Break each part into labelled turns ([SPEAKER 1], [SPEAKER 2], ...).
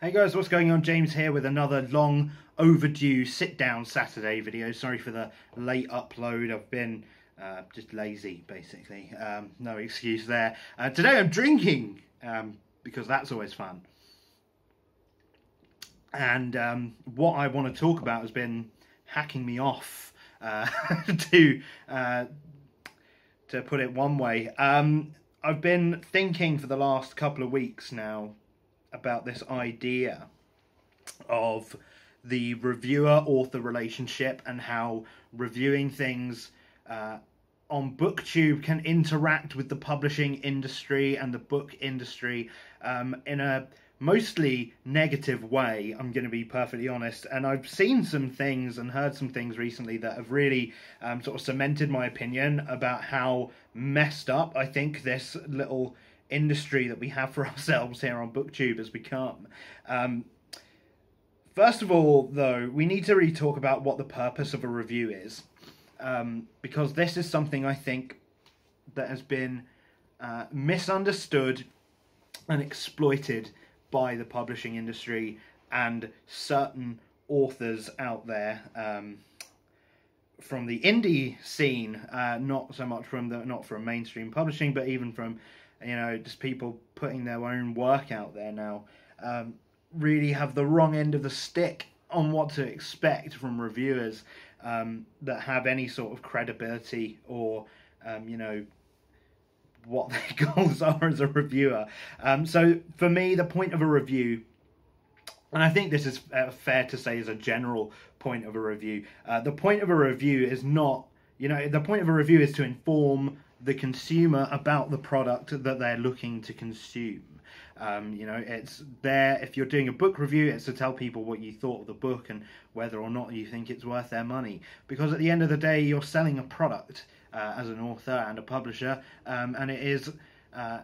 [SPEAKER 1] Hey guys, what's going on? James here with another long overdue sit-down Saturday video. Sorry for the late upload. I've been just lazy, basically. No excuse there. Today I'm drinking, because that's always fun. And what I want to talk about has been hacking me off, to put it one way. I've been thinking for the last couple of weeks now about this idea of the reviewer-author relationship and how reviewing things on BookTube can interact with the publishing industry and the book industry in a mostly negative way, I'm going to be perfectly honest. And I've seen some things and heard some things recently that have really sort of cemented my opinion about how messed up I think this little industry that we have for ourselves here on BookTube has become. First of all, though, we need to really talk about what the purpose of a review is, because this is something I think that has been misunderstood and exploited by the publishing industry and certain authors out there, from the indie scene, not so much not from mainstream publishing, but even from, you know, just people putting their own work out there now, really have the wrong end of the stick on what to expect from reviewers that have any sort of credibility or, you know, what their goals are as a reviewer. So for me, the point of a review, and I think this is fair to say is a general point of a review, the point of a review is not, you know, the point of a review is to inform the consumer about the product that they're looking to consume. You know, it's there, if you're doing a book review, it's to tell people what you thought of the book and whether or not you think it's worth their money. Because at the end of the day, you're selling a product as an author and a publisher, and it is a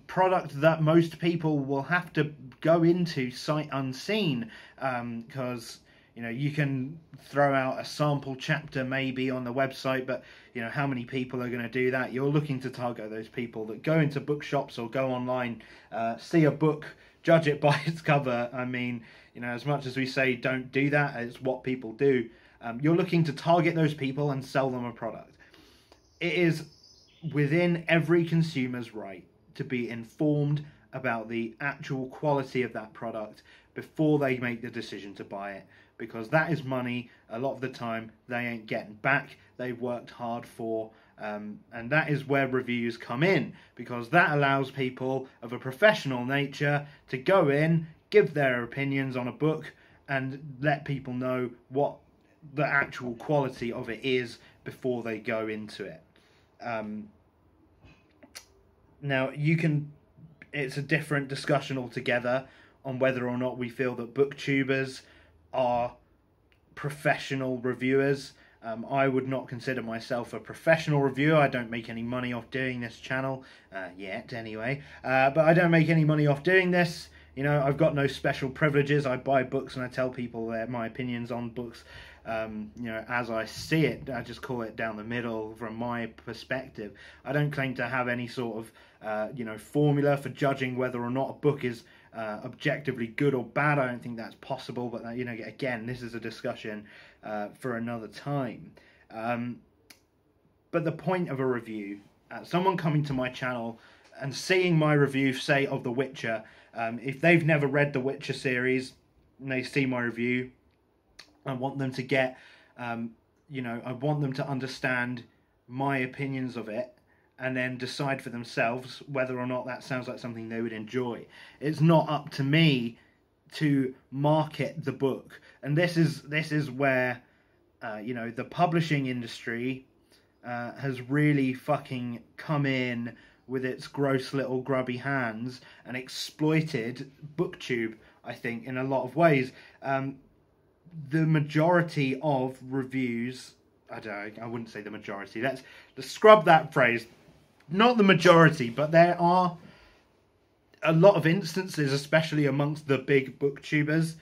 [SPEAKER 1] product that most people will have to go into sight unseen, because, you know, you can throw out a sample chapter maybe on the website, but, you know, how many people are going to do that? You're looking to target those people that go into bookshops or go online, see a book, judge it by its cover. I mean, you know, as much as we say don't do that, it's what people do. You're looking to target those people and sell them a product. It is within every consumer's right to be informed about the actual quality of that product before they make the decision to buy it, because that is money a lot of the time they ain't getting back, they've worked hard for, and that is where reviews come in, because that allows people of a professional nature to go in, give their opinions on a book, and let people know what the actual quality of it is before they go into it. Now, it's a different discussion altogether on whether or not we feel that booktubers are professional reviewers. I would not consider myself a professional reviewer. I don't make any money off doing this channel, yet anyway. But I don't make any money off doing this. You know, I've got no special privileges. I buy books and I tell people my opinions on books, you know, as I see it. I just call it down the middle from my perspective. I don't claim to have any sort of, you know, formula for judging whether or not a book is objectively good or bad. I don't think that's possible, but, you know, again, this is a discussion for another time. But the point of a review, someone coming to my channel and seeing my review, say, of The Witcher, if they've never read the Witcher series and they see my review, I want them to get, you know, I want them to understand my opinions of it and then decide for themselves whether or not that sounds like something they would enjoy. It's not up to me to market the book. And this is where, you know, the publishing industry has really fucking come in with its gross little grubby hands and exploited BookTube, I think, in a lot of ways. The majority of reviews, I wouldn't say the majority, let's scrub that phrase, not the majority, but there are a lot of instances, especially amongst the big booktubers,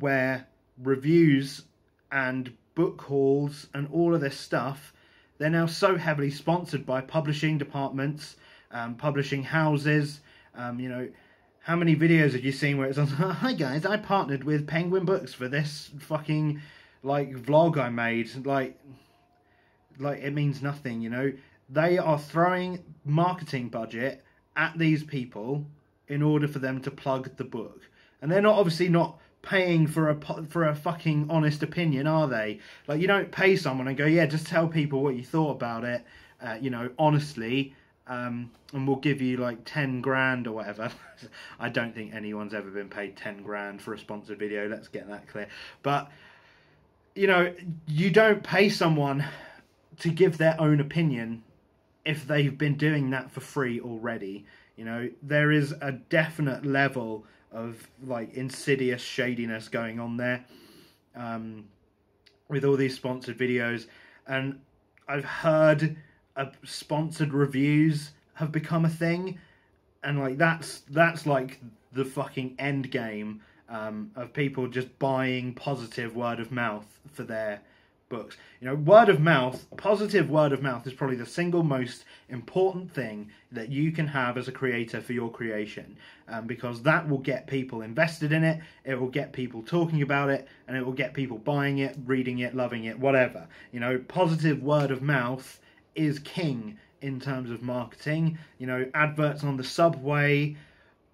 [SPEAKER 1] where reviews and book hauls and all of this stuff, they're now so heavily sponsored by publishing departments, publishing houses, you know, How many videos have you seen where it's on, hi guys, I partnered with Penguin Books for this fucking, like, vlog I made. Like it means nothing, you know. They are throwing marketing budget at these people in order for them to plug the book. And they're not obviously not paying for a fucking honest opinion, are they? Like, you don't pay someone and go, yeah, just tell people what you thought about it, you know, honestly, and we'll give you like 10 grand or whatever. I don't think anyone's ever been paid 10 grand for a sponsored video, let's get that clear. But, you know, you don't pay someone to give their own opinion if they've been doing that for free already. You know, there is a definite level of like insidious shadiness going on there with all these sponsored videos. And I've heard sponsored reviews have become a thing, and like that's like the fucking end game of people just buying positive word of mouth for their books. You know, positive word of mouth is probably the single most important thing that you can have as a creator for your creation, because that will get people invested in it, it will get people talking about it, and it will get people buying it, reading it, loving it, whatever. You know, positive word of mouth is king in terms of marketing. You know, adverts on the subway,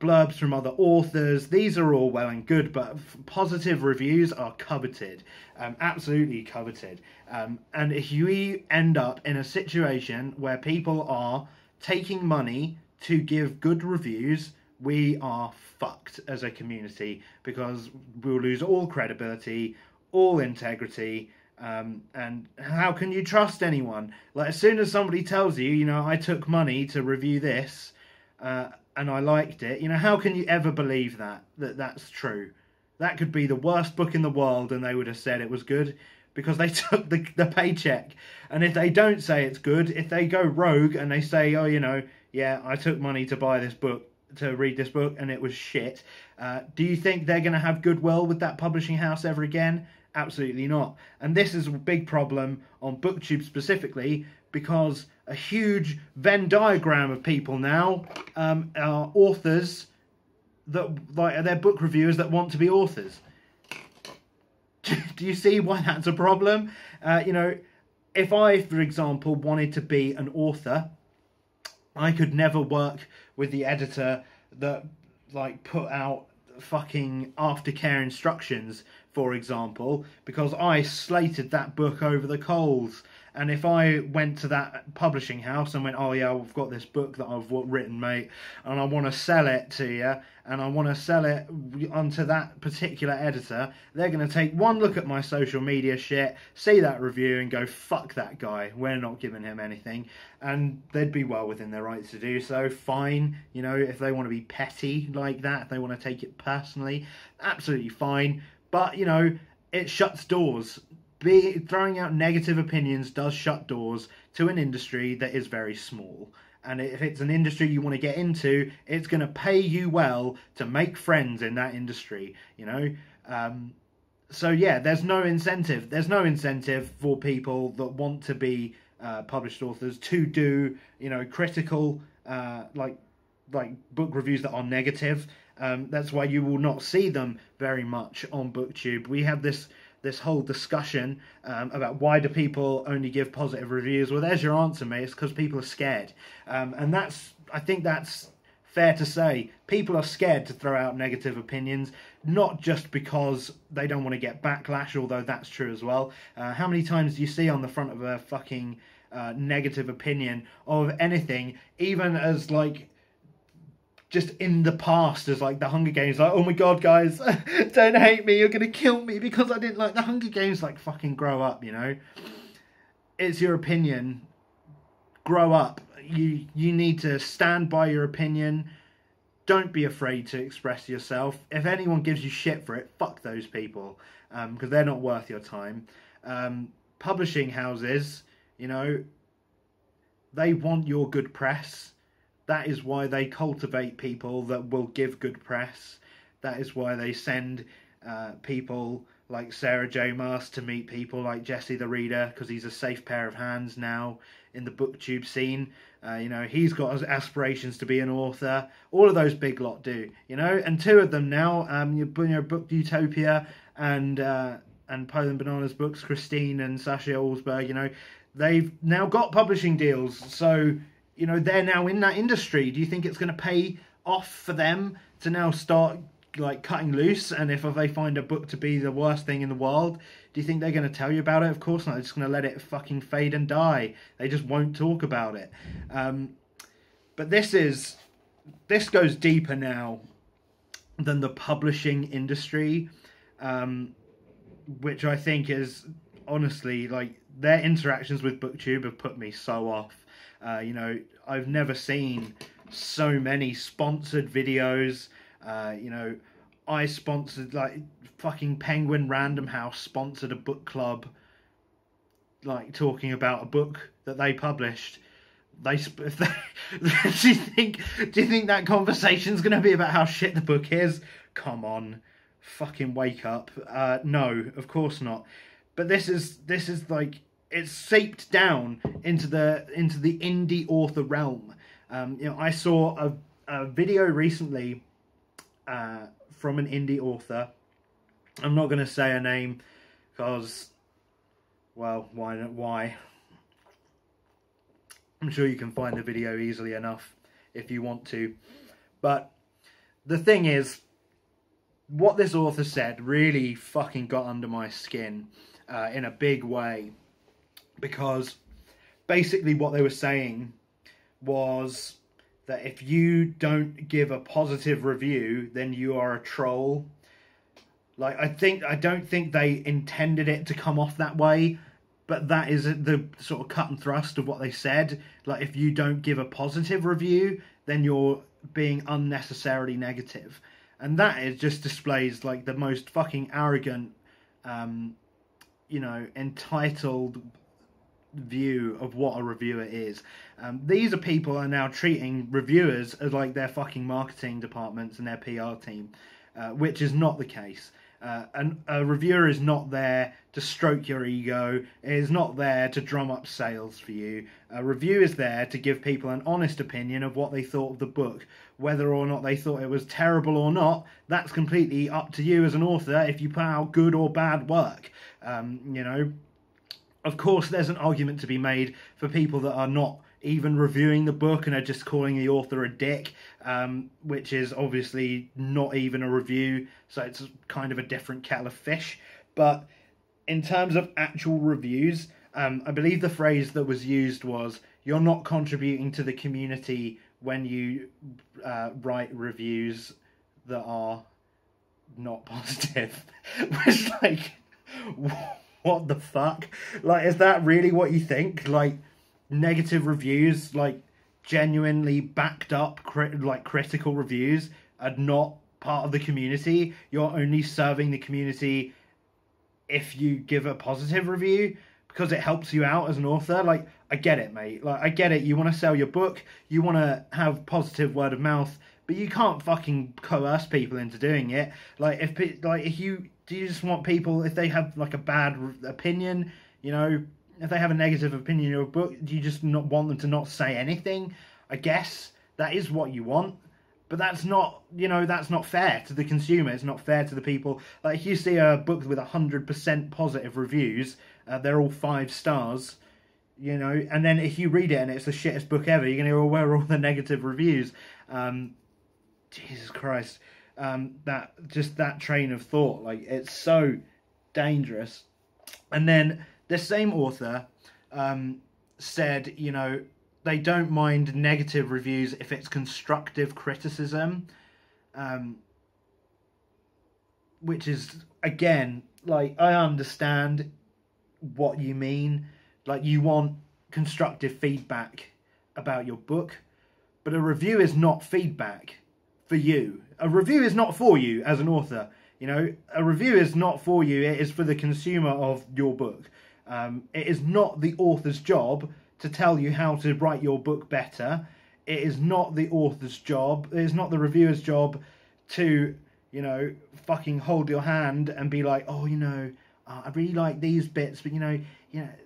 [SPEAKER 1] blurbs from other authors, these are all well and good, but positive reviews are coveted, absolutely coveted. And if you end up in a situation where people are taking money to give good reviews, we are fucked as a community, because we'll lose all credibility, all integrity, and how can you trust anyone? Like, as soon as somebody tells you, you know, I took money to review this, and I liked it, you know, how can you ever believe that's true? That could be the worst book in the world and they would have said it was good, because they took the paycheck. And if they don't say it's good, if they go rogue and they say, oh, you know, yeah, I took money to buy this book, to read this book, and it was shit, do you think they're going to have goodwill with that publishing house ever again? Absolutely not. And this is a big problem on BookTube specifically, because a huge Venn diagram of people now are authors that, like, they're book reviewers that want to be authors. Do you see why that's a problem? You know, if I, for example, wanted to be an author, I could never work with the editor that, like, put out fucking aftercare instructions, for example, because I slated that book over the coals. And if I went to that publishing house and went, oh yeah, I've got this book that I've written, mate, and I want to sell it to you, and I want to sell it onto that particular editor, they're going to take one look at my social media shit, see that review and go, fuck that guy, we're not giving him anything. And they'd be well within their rights to do so, fine. You know, if they want to be petty like that, if they want to take it personally, absolutely fine. But, you know, it shuts doors. Throwing out negative opinions does shut doors to an industry that is very small. And if it's an industry you want to get into, it's going to pay you well to make friends in that industry, you know. So yeah, there's no incentive. There's no incentive for people that want to be published authors to do, you know, critical like book reviews that are negative. That's why you will not see them very much on BookTube. We have this whole discussion about why do people only give positive reviews. Well, there's your answer, mate. It's because people are scared. And I think that's fair to say. People are scared to throw out negative opinions, not just because they don't want to get backlash, although that's true as well. How many times do you see on the front of a fucking negative opinion of anything, even as, like, just in the past, as like the Hunger Games, like, oh my god, guys, don't hate me, you're gonna kill me because I didn't like the Hunger Games. Like, fucking grow up, you know. It's your opinion. Grow up. You need to stand by your opinion. Don't be afraid to express yourself. If anyone gives you shit for it, fuck those people, because they're not worth your time. Publishing houses, you know, they want your good press. That is why they cultivate people that will give good press. That is why they send people like Sarah J. Maas to meet people like Jesse the Reader, because he's a safe pair of hands now in the BookTube scene. You know, he's got aspirations to be an author. All of those big lot do, you know. And two of them now, you know, Book Utopia and Poland Bananas Books, Christine and Sasha Olsberg, you know, they've now got publishing deals. So, you know, they're now in that industry. Do you think it's going to pay off for them to now start like cutting loose? And if they find a book to be the worst thing in the world, do you think they're going to tell you about it? Of course not. They're just going to let it fucking fade and die. They just won't talk about it. But this goes deeper now than the publishing industry, which I think is honestly, like, their interactions with BookTube have put me so off. You know, I've never seen so many sponsored videos. You know, I sponsored, like, fucking Penguin Random House sponsored a book club, like, talking about a book that they published. Do you think that conversation's going to be about how shit the book is? Come on, fucking wake up. No, of course not. But this is like, it's seeped down into the indie author realm. You know, I saw a video recently from an indie author. I'm not going to say her name because, well, why? I'm sure you can find the video easily enough if you want to. But the thing is, what this author said really fucking got under my skin in a big way. Because basically what they were saying was that if you don't give a positive review, then you are a troll. Like, I don't think they intended it to come off that way, but that is the sort of cut and thrust of what they said. Like, if you don't give a positive review, then you're being unnecessarily negative. And that just displays, like, the most fucking arrogant, you know, entitled view of what a reviewer is. These are people who are now treating reviewers as like their fucking marketing departments and their PR team, which is not the case. And a reviewer is not there to stroke your ego. It is not there to drum up sales for you. A review is there to give people an honest opinion of what they thought of the book. Whether or not they thought it was terrible or not, that's completely up to you as an author if you put out good or bad work. You know, of course there's an argument to be made for people that are not even reviewing the book and are just calling the author a dick, which is obviously not even a review, so it's kind of a different kettle of fish. But in terms of actual reviews, I believe the phrase that was used was, you're not contributing to the community when you write reviews that are not positive. Which, like, what the fuck? Like, is that really what you think? Like, negative reviews, like genuinely backed up, critical reviews, are not part of the community? You're only serving the community if you give a positive review because it helps you out as an author. Like, I get it, mate. Like, I get it. You want to sell your book, you want to have positive word of mouth, but you can't fucking coerce people into doing it. Like, if you just want people, if they have like a bad opinion, you know, if they have a negative opinion of your book, do you just not want them to not say anything? I guess that is what you want. But that's not, you know, that's not fair to the consumer. It's not fair to the people. Like, if you see a book with 100% positive reviews, they're all 5 stars, you know, and then if you read it and it's the shittest book ever, you're going to go, well, where are all the negative reviews? Jesus Christ. That train of thought, like, it's so dangerous. And then the same author said, you know, they don't mind negative reviews if it's constructive criticism, which is, again, like, I understand what you mean. Like, you want constructive feedback about your book, but a review is not feedback for you. A review is not for you as an author. You know, a review is not for you. It is for the consumer of your book. It is not the author's job to tell you how to write your book better. It is not the author's job. It is not the reviewer's job to, you know, fucking hold your hand and be like, oh, you know, I really like these bits, but you know,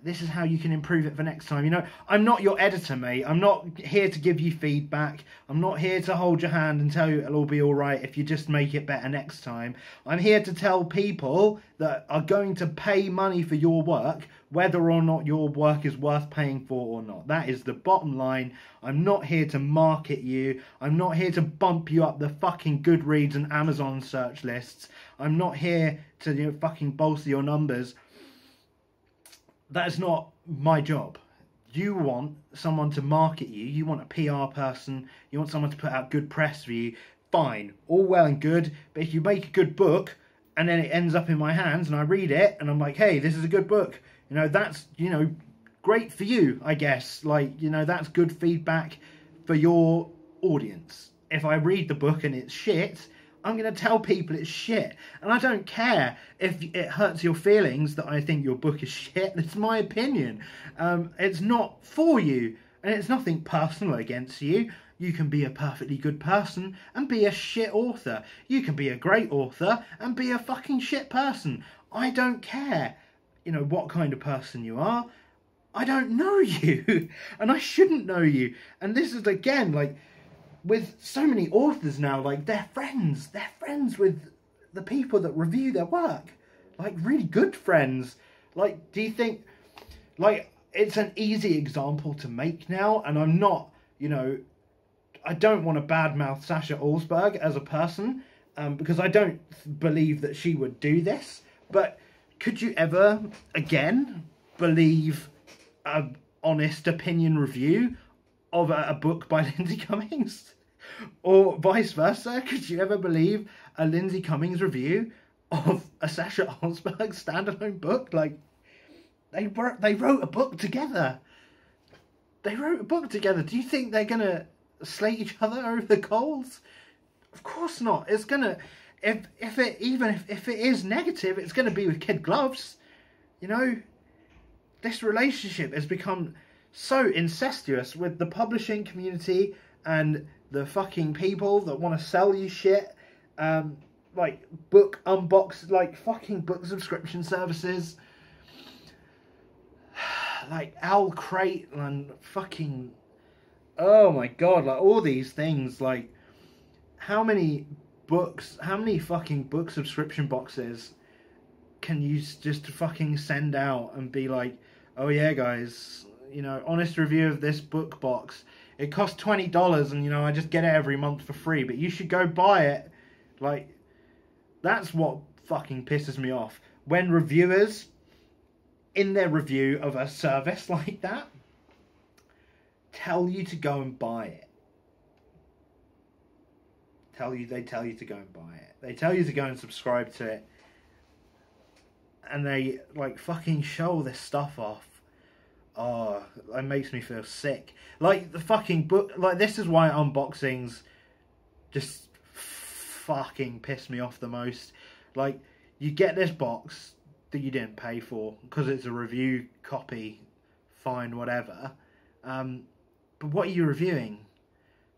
[SPEAKER 1] this is how you can improve it for next time. You know, I'm not your editor, mate. I'm not here to give you feedback. I'm not here to hold your hand and tell you it'll all be all right if you just make it better next time. I'm here to tell people that are going to pay money for your work, whether or not your work is worth paying for or not. That is the bottom line. I'm not here to market you. I'm not here to bump you up the fucking Goodreads and Amazon search lists. I'm not here to, you know, fucking bolster your numbers. That is not my job. You want someone to market you. You want a PR person. You want someone to put out good press for you. Fine, all well and good. But if you make a good book and then it ends up in my hands and I read it and I'm like, hey, this is a good book. You know, that's, you know, great for you, I guess. Like, you know, that's good feedback for your audience. If I read the book and it's shit, I'm going to tell people it's shit. And I don't care if it hurts your feelings that I think your book is shit. It's my opinion. It's not for you. And it's nothing personal against you. You can be a perfectly good person and be a shit author. You can be a great author and be a fucking shit person. I don't care, you know, what kind of person you are. I don't know you. And I shouldn't know you. And this is, again, like, with so many authors now, like, they're friends with the people that review their work, like, really good friends. Like, do you think, like, it's an easy example to make now, and I'm not, you know, I don't want to badmouth Sasha Alsberg as a person, because I don't believe that she would do this, but could you ever, again, believe an honest opinion review of a book by Lindsay Cummings? Or vice versa, could you ever believe a Lindsay Cummings review of a Sasha Alsberg standalone book? Like, they wrote a book together. They wrote a book together. Do you think they're going to slate each other over the coals? Of course not. It's going to, if it is negative, it's going to be with kid gloves. You know, this relationship has become so incestuous with the publishing community and the fucking people that want to sell you shit, like book unbox, like fucking book subscription services, like Owl Crate and fucking, oh my god, like all these things. Like, how many fucking book subscription boxes can you just fucking send out and be like, oh yeah guys, you know, honest review of this book box. It costs $20 and, you know, I just get it every month for free, but you should go buy it. Like, that's what fucking pisses me off. When reviewers, in their review of a service like that, tell you to go and buy it. They tell you to go and buy it. They tell you to go and subscribe to it. And they, like, fucking show all this stuff off. Oh, it makes me feel sick. Like, the fucking book, like, this is why unboxings just fucking piss me off the most. Like, you get this box that you didn't pay for because it's a review copy, fine, whatever. But what are you reviewing?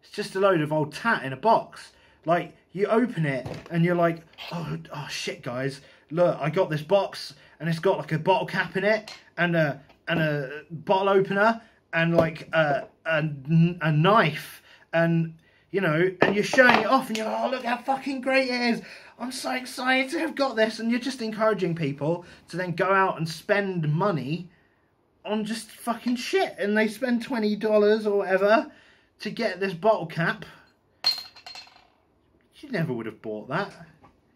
[SPEAKER 1] It's just a load of old tat in a box. Like, you open it and you're like, oh shit, guys, look, I got this box and it's got like a bottle cap in it and a bottle opener and like a knife, and you know, and you're showing it off and you're like, oh look how fucking great it is, I'm so excited to have got this, and you're just encouraging people to then go out and spend money on just fucking shit, and they spend $20 or whatever to get this bottle cap. You never would have bought that.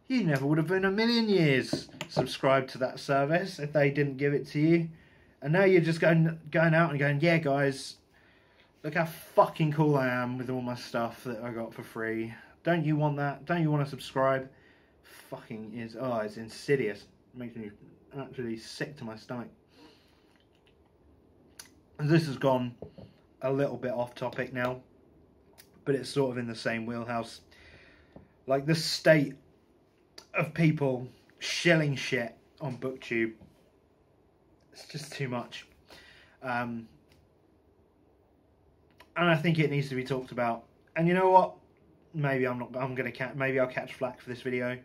[SPEAKER 1] You never would have in a million years subscribed to that service if they didn't give it to you. And now you're just going out and going, yeah guys, look how fucking cool I am with all my stuff that I got for free. Don't you want that? Don't you want to subscribe? Fucking is, oh, it's insidious. It makes me actually sick to my stomach. This has gone a little bit off topic now, but it's sort of in the same wheelhouse. Like, the state of people shilling shit on BookTube, it's just too much. And I think it needs to be talked about. And you know what? Maybe I'll catch flack for this video.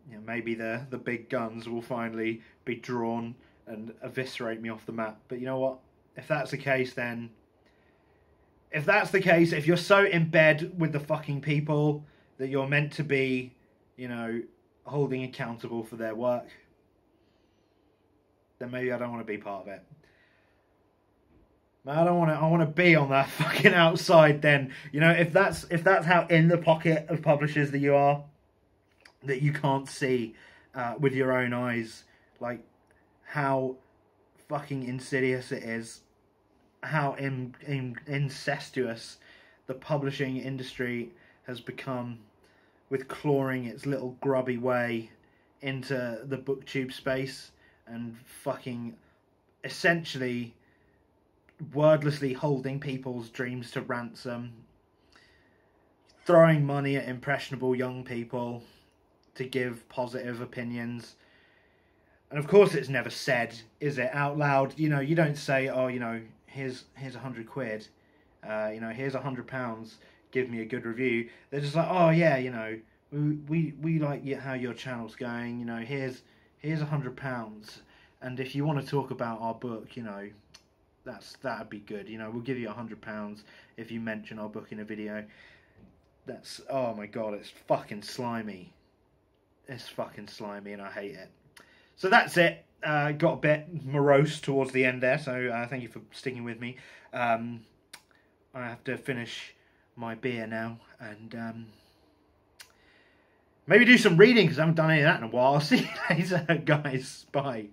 [SPEAKER 1] you know, maybe the big guns will finally be drawn and eviscerate me off the map. But you know what? If that's the case, then... If that's the case, if you're so in bed with the fucking people that you're meant to be, you know, holding accountable for their work, then maybe I don't want to be part of it. I don't want to. I want to be on that fucking outside. Then, you know, if that's how in the pocket of publishers that you are, that you can't see with your own eyes, like how fucking insidious it is, how incestuous the publishing industry has become, with clawing its little grubby way into the booktube space and fucking essentially wordlessly holding people's dreams to ransom, throwing money at impressionable young people to give positive opinions. And of course it's never said, is it, out loud? You know, you don't say, oh, you know, here's £100, you know, here's £100, give me a good review. They're just like, oh yeah, you know, we like how your channel's going, you know, here's £100, and if you want to talk about our book, you know, that'd be good, you know, we'll give you £100 if you mention our book in a video. That's, oh my god, it's fucking slimy. It's fucking slimy and I hate it. So that's it. Got a bit morose towards the end there, so thank you for sticking with me. I have to finish my beer now and maybe do some reading because I haven't done any of that in a while. See you later, guys. Bye.